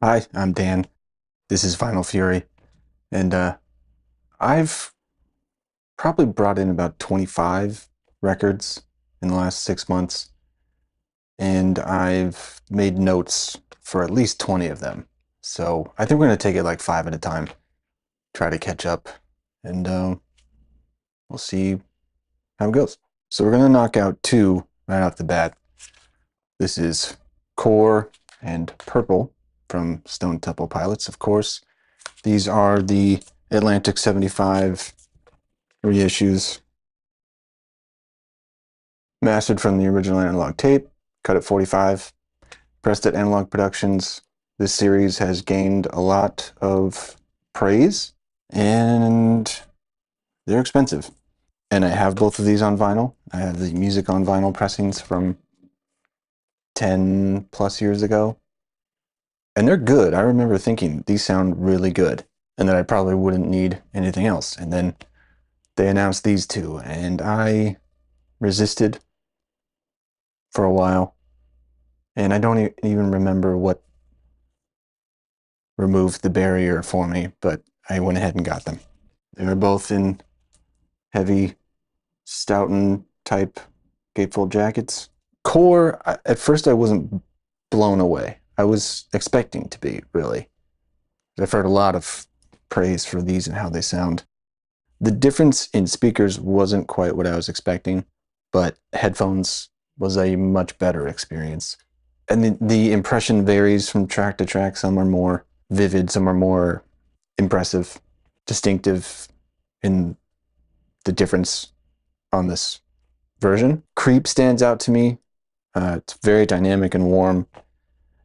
Hi, I'm Dan. This is Vinyl Fury, and I've probably brought in about 25 records in the last 6 months, and I've made notes for at least 20 of them. So I think we're going to take it like five at a time, try to catch up, and we'll see how it goes. So we're going to knock out two right off the bat. This is Core and Purple from Stone Temple Pilots, of course. These are the Atlantic 75 reissues, mastered from the original analog tape, cut at 45, pressed at Analog Productions. This series has gained a lot of praise, and they're expensive. And I have both of these on vinyl. I have the music on vinyl pressings from 10 plus years ago, and they're good. I remember thinking these sound really good and that I probably wouldn't need anything else. And then they announced these two, and I resisted for a while, and I don't even remember what removed the barrier for me, but I went ahead and got them. They were both in heavy Stoughton type gatefold jackets. Core, at first I wasn't blown away. I was expecting to be, really. I've heard a lot of praise for these and how they sound. The difference in speakers wasn't quite what I was expecting, but headphones was a much better experience. And the impression varies from track to track. Some are more vivid, some are more impressive, distinctive in the difference on this version. Creep stands out to me. It's very dynamic and warm,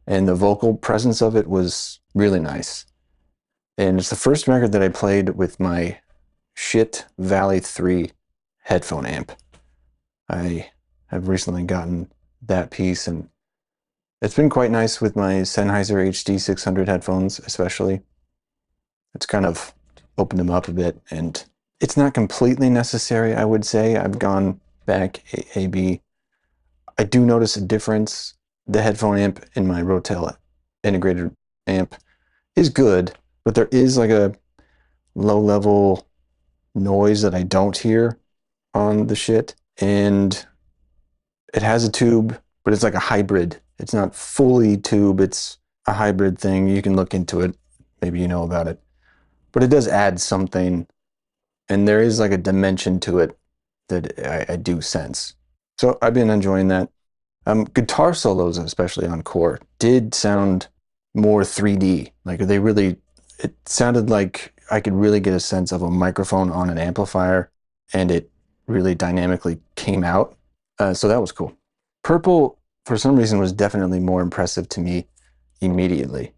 and the vocal presence of it was really nice. And it's the first record that I played with my shit Valley 3 headphone amp. I have recently gotten that piece, and it's been quite nice with my Sennheiser HD 600 headphones, especially. It's kind of opened them up a bit, and it's not completely necessary, I would say. I've gone back A/B. I do notice a difference. The headphone amp in my Rotel integrated amp is good, but there is like a low-level noise that I don't hear on the shit, and it has a tube, but it's like a hybrid. It's not fully tube, it's a hybrid thing. You can look into it, maybe you know about it. But it does add something, and there is like a dimension to it that I do sense. So I've been enjoying that. Guitar solos, especially on Core, did sound more 3D. Like it sounded like I could really get a sense of a microphone on an amplifier, and it really dynamically came out. So that was cool. Purple, for some reason, was definitely more impressive to me immediately.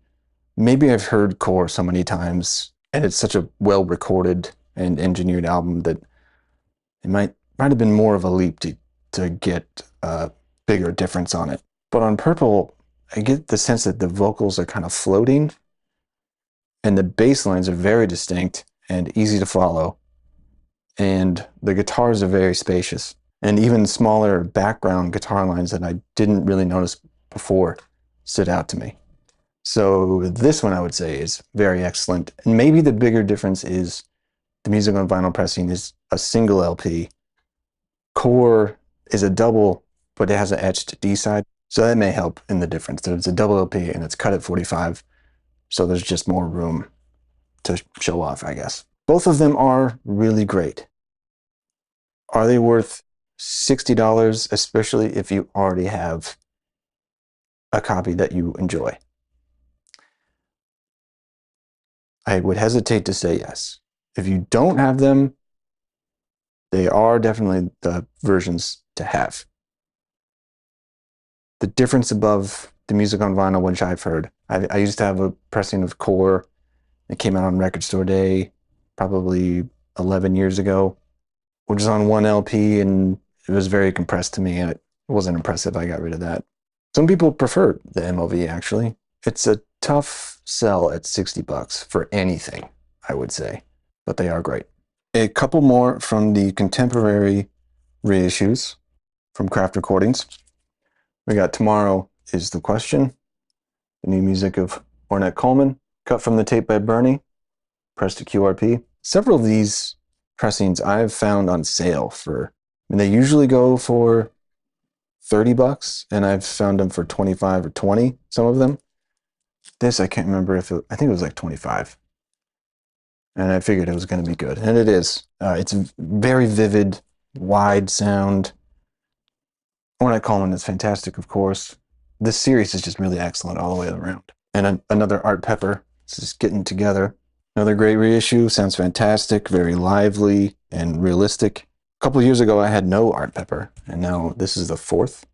Maybe I've heard Core so many times, and it's such a well-recorded and engineered album that it might have been more of a leap to get a bigger difference on it. But on Purple, I get the sense that the vocals are kind of floating, and the bass lines are very distinct and easy to follow, and the guitars are very spacious, and even smaller background guitar lines that I didn't really notice before stood out to me. So this one, I would say, is very excellent. And maybe the bigger difference is the music on vinyl pressing is a single LP. Core is a double, but it has an etched D side, so that may help in the difference. It's a double LP and it's cut at 45, so there's just more room to show off, I guess. Both of them are really great. Are they worth $60, especially if you already have a copy that you enjoy? I would hesitate to say yes. If you don't have them, they are definitely the versions to have. The difference above the music on vinyl, which I've heard, I used to have a pressing of Core. It came out on Record Store Day probably 11 years ago, which is on one LP, and it was very compressed to me, and it wasn't impressive. I got rid of that. Some people prefer the MOV, actually. It's a tough sell at $60 for anything, I would say, but they are great. A couple more from the contemporary reissues from Craft Recordings. We got Tomorrow Is the Question, the new music of Ornette Coleman, cut from the tape by Bernie, pressed to QRP. Several of these pressings I've found on sale for, I mean, they usually go for $30, and I've found them for 25 or 20, some of them. This, I can't remember if I think it was like 25. And I figured it was going to be good, and it is. It's very vivid, wide sound. Ornette Coleman is fantastic, of course. This series is just really excellent all the way around. And another Art Pepper. This is getting together. Another great reissue. Sounds fantastic, very lively and realistic. A couple of years ago, I had no Art Pepper, and now this is the fourth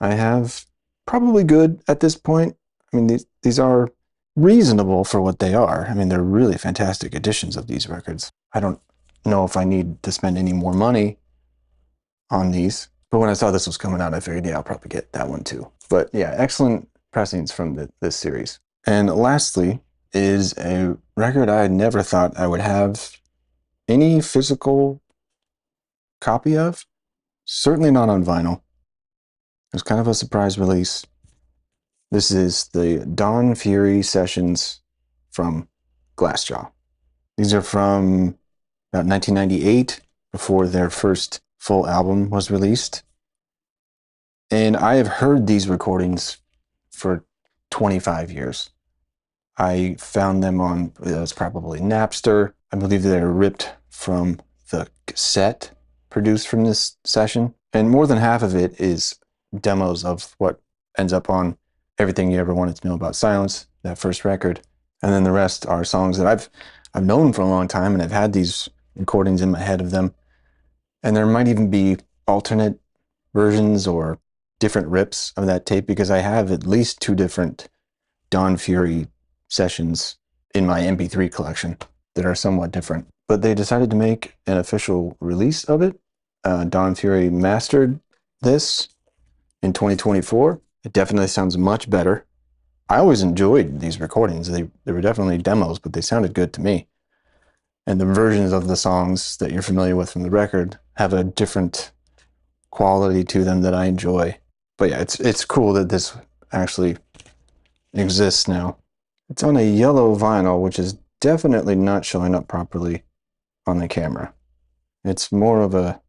I have. Probably good at this point. I mean, these are reasonable for what they are. I mean, they're really fantastic editions of these records. I don't know if I need to spend any more money on these, but when I saw this was coming out, I figured, yeah, I'll probably get that one too. But yeah, excellent pressings from this series. And lastly is a record I never thought I would have any physical copy of. Certainly not on vinyl. It was kind of a surprise release. This is the Don Fury sessions from Glassjaw. These are from about 1998, before their first full album was released. And I have heard these recordings for 25 years. I found them on, it was probably Napster. I believe they were ripped from the cassette produced from this session. And more than half of it is demos of what ends up on Everything You Ever Wanted to Know About Silence, that first record. And then the rest are songs that I've known for a long time, and I've had these recordings in my head of them. And there might even be alternate versions or different rips of that tape, because I have at least 2 different Don Fury sessions in my MP3 collection that are somewhat different. But they decided to make an official release of it. Don Fury mastered this in 2024. It definitely sounds much better. I always enjoyed these recordings. They were definitely demos, but they sounded good to me. And the versions of the songs that you're familiar with from the record have a different quality to them that I enjoy. But yeah, it's cool that this actually exists now. It's on a yellow vinyl, which is definitely not showing up properly on the camera. It's more of a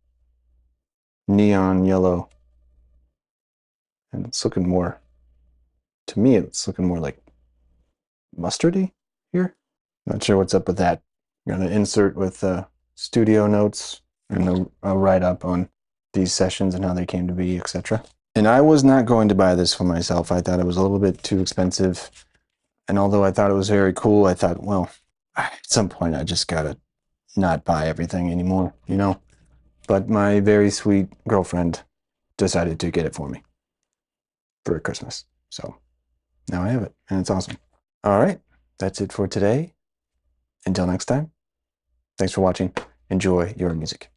neon yellow, and it's looking more, to me, it's looking more like mustardy here. Not sure what's up with that. I'm going to insert with studio notes and a write-up on these sessions and how they came to be, etc. And I was not going to buy this for myself. I thought it was a little bit too expensive. And although I thought it was very cool, I thought, well, at some point I just gotta not buy everything anymore, you know? But my very sweet girlfriend decided to get it for me for Christmas. So now I have it, and it's awesome. All right, that's it for today. Until next time, thanks for watching. Enjoy your music.